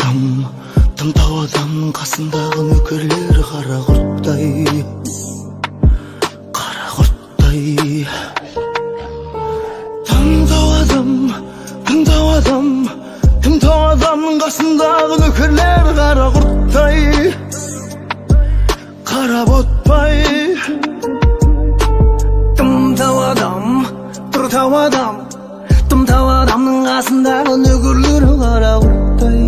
덤더워담 가슴дағы нүкелері қара құрттай 덤더워담 가슴дағы нүкелері қара құрттай қара ботпай 덤더워담ның қасындағы нүкелері қара құрттай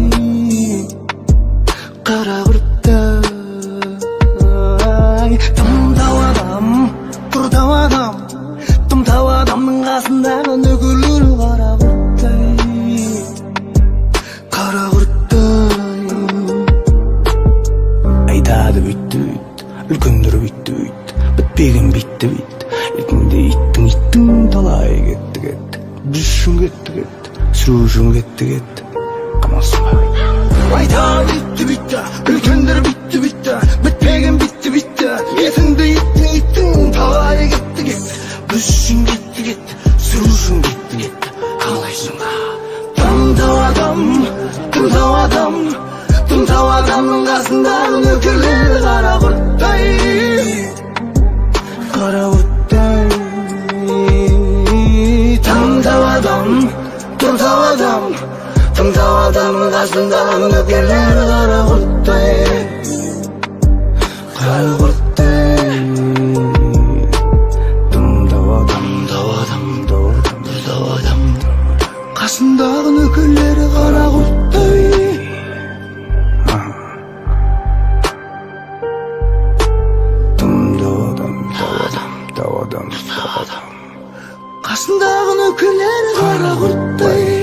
덤더워담ның қасындағы нүкелері қара құрттай айтады бүйтті бүйт үлкендер бүйтті бүйт бітпеген битті бит етіңде иттің талай кетті біз үшін кетті сүру үшін кетті қамалсың ба айтады бүйтті бүйтті үлкендер бүйтті бітпеген битті етіңде иттің талай кетті біз үшін кетті сүру үшін кетті қалайсың ба 덤더워담ның қасындағы нүкелері қара құрттай 덤더워담ның қасындағы нүкелері қара құрттай 덤더워담 қасындағы нүкелері қара құрттай қасындағы нүкелері қара құрттай